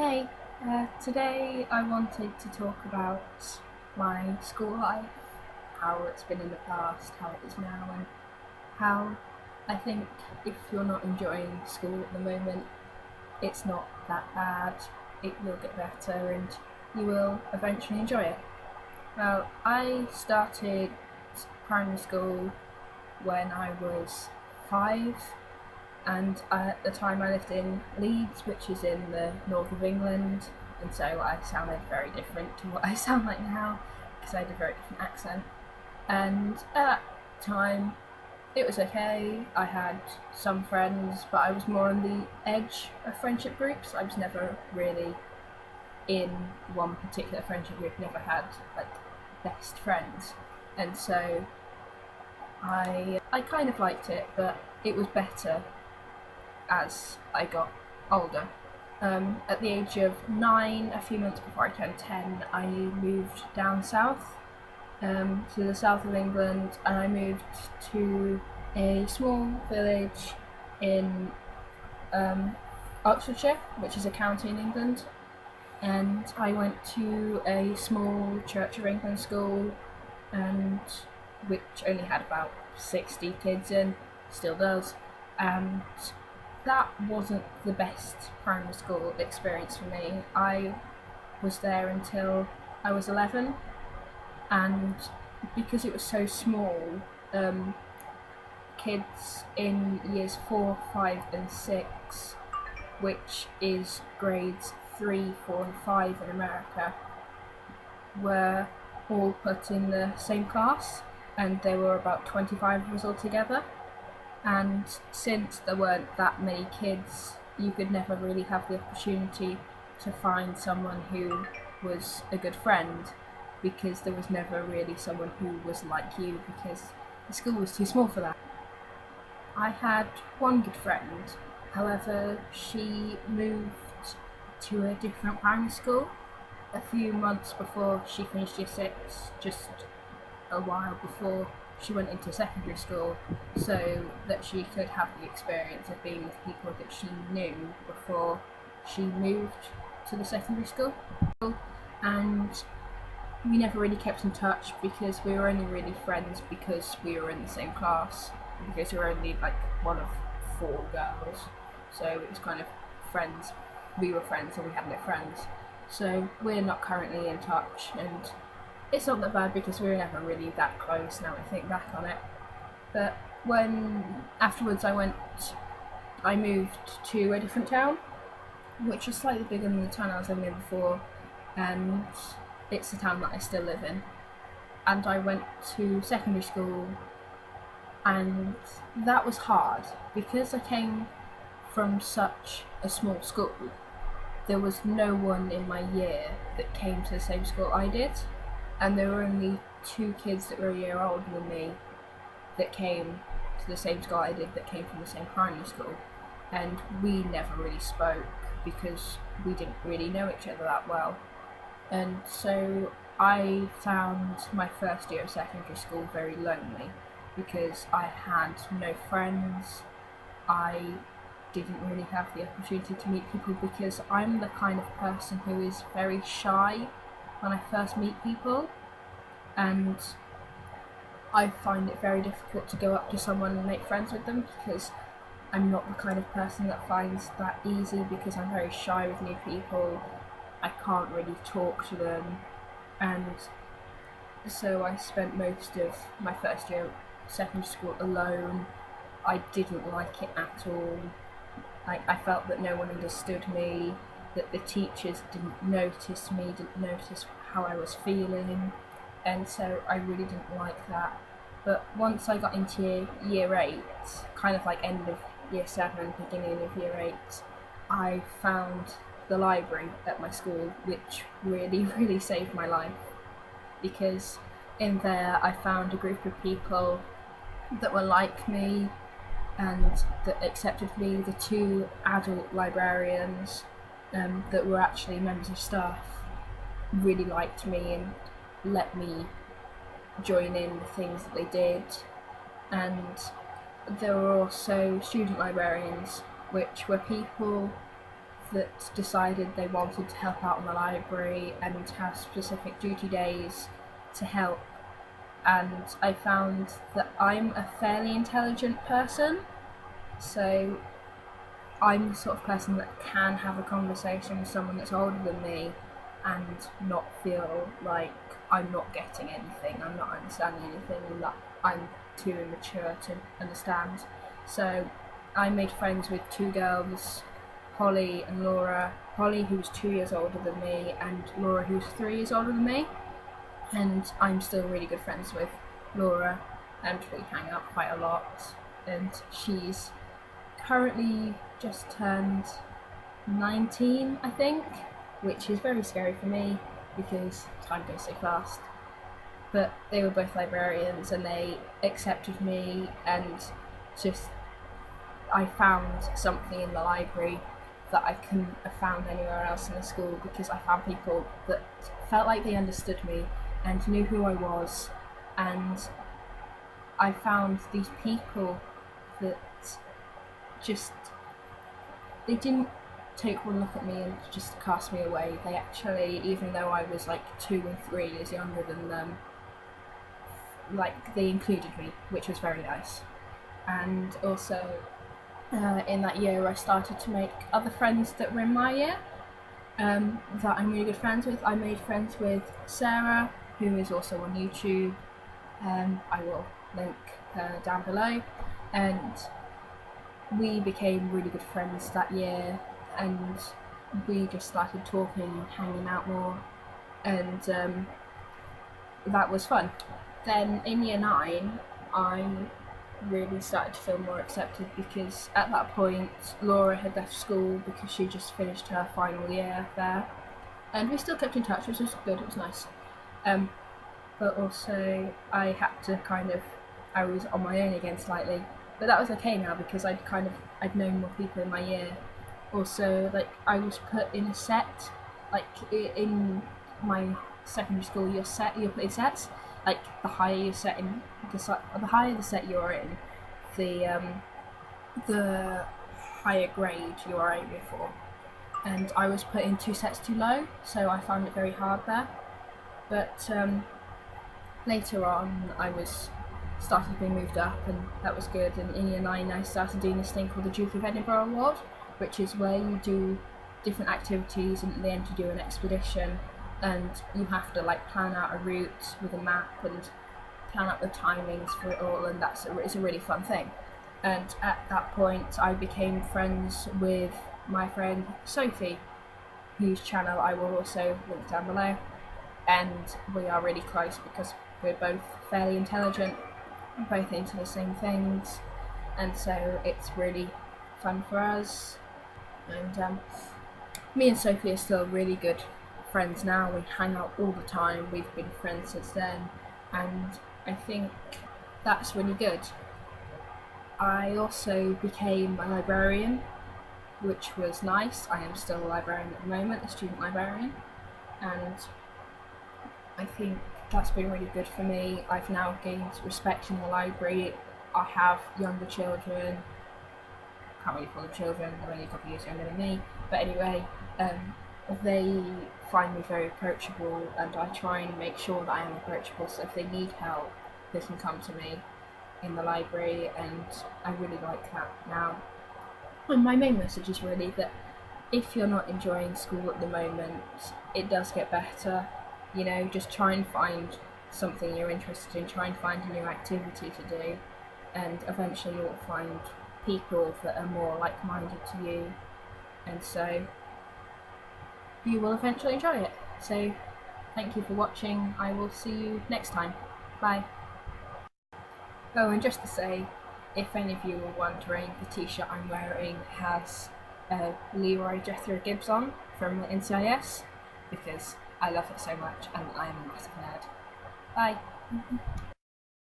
Hey, today I wanted to talk about my school life, how it's been in the past, how it is now, and how I think if you're not enjoying school at the moment, it's not that bad, it will get better, and you will eventually enjoy it. Well, I started primary school when I was 5, and at the time I lived in Leeds, which is in the north of England, and so I sounded very different to what I sound like now because I had a very different accent. And at that time, it was okay. I had some friends, but I was more on the edge of friendship groups. I was never really in one particular friendship group, never had like best friends, and so I kind of liked it, but it was better as I got older. At the age of 9, a few months before I turned 10, I moved down south to the south of England, and I moved to a small village in Oxfordshire, which is a county in England. And I went to a small Church of England school, and which only had about 60 kids in, still does. And that wasn't the best primary school experience for me. I was there until I was 11, and because it was so small, kids in years 4, 5, and 6, which is grades 3, 4, and 5 in America, were all put in the same class, and there were about 25 of us all together. And since there weren't that many kids, you could never really have the opportunity to find someone who was a good friend, because there was never really someone who was like you, because the school was too small for that. I had one good friend, however, she moved to a different primary school a few months before she finished year 6, just a while before she went into secondary school, so that she could have the experience of being with people that she knew before she moved to the secondary school. And we never really kept in touch because we were only really friends because we were in the same class, because we were only like one of 4 girls, so it was kind of friends. We were friends and we had no friends, so we're not currently in touch, and it's not that bad because we were never really that close now I think back on it. But when afterwards I moved to a different town, which was slightly bigger than the town I was living in before, and it's the town that I still live in. And I went to secondary school, and that was hard because I came from such a small school. There was no one in my year that came to the same school I did, and there were only 2 kids that were a year older than me that came to the same school I did, that came from the same primary school, and we never really spoke because we didn't really know each other that well. And so I found my first year of secondary school very lonely because I had no friends. I didn't really have the opportunity to meet people because I'm the kind of person who is very shy when I first meet people, and I find it very difficult to go up to someone and make friends with them because I'm not the kind of person that finds that easy, because I'm very shy with new people. I can't really talk to them, and so I spent most of my first year of secondary school alone. I didn't like it at all. I felt that no one understood me, that the teachers didn't notice me, didn't notice how I was feeling, and so I really didn't like that. But once I got into year 8, kind of like end of year 7, beginning of year 8, I found the library at my school, which really, really saved my life, because in there I found a group of people that were like me and that accepted me. The 2 adult librarians that were actually members of staff really liked me and let me join in the things that they did. And there were also student librarians, which were people that decided they wanted to help out in the library and have specific duty days to help. And I found that I'm a fairly intelligent person, so I'm the sort of person that can have a conversation with someone that's older than me and not feel like I'm not getting anything, I'm not understanding anything, and that I'm too immature to understand. So I made friends with two girls, Holly and Laura. Holly, who's 2 years older than me, and Laura, who's 3 years older than me. And I'm still really good friends with Laura, and we hang out quite a lot. And she's currently just turned 19, I think, which is very scary for me because time goes so fast. But they were both librarians and they accepted me, and just I found something in the library that I couldn't have found anywhere else in the school, because I found people that felt like they understood me and knew who I was, and I found these people that just, they didn't take one look at me and just cast me away. They actually, even though I was like 2 and 3 years younger than them, like they included me, which was very nice. And also in that year I started to make other friends that were in my year, that I'm really good friends with. I made friends with Sarah, who is also on YouTube. I will link her down below, and we became really good friends that year, and we just started talking and hanging out more, and that was fun. Then in year 9 I really started to feel more accepted, because at that point Laura had left school because she just finished her final year there, and we still kept in touch, which was good, it was nice. But also I had to I was on my own again slightly, but that was okay now because I'd known more people in my year. Also, like, I was put in a set, like in my secondary school, you're put in sets. Like the higher you're set in, the higher the set you're in, the higher grade you are aiming for. And I was put in 2 sets too low, so I found it very hard there. But later on, I started being moved up, and that was good. And in year 9, I started doing this thing called the Duke of Edinburgh Award, which is where you do different activities, and at the end you do an expedition, and you have to like plan out a route with a map and plan out the timings for it all, and it's a really fun thing. And at that point, I became friends with my friend Sophie, whose channel I will also link down below, and we are really close because we're both fairly intelligent, both into the same things, and so it's really fun for us. And me and Sophie are still really good friends now. We hang out all the time, we've been friends since then, and I think that's really good. I also became a librarian, which was nice. I am still a librarian at the moment, a student librarian, and I think that's been really good for me. I've now gained respect in the library. I have younger children, can't really call them children, they're only a couple of years younger than me, but anyway, they find me very approachable, and I try and make sure that I am approachable, so if they need help they can come to me in the library, and I really like that now. And my main message is really that if you're not enjoying school at the moment, it does get better. You know, just try and find something you're interested in, try and find a new activity to do, and eventually you'll find people that are more like-minded to you, and so you will eventually enjoy it. So thank you for watching. I will see you next time. Bye. Oh, and just to say, if any of you were wondering, the t-shirt I'm wearing has Leroy Jethro Gibbs on from NCIS, because I love it so much and I'm a massive nerd. Bye.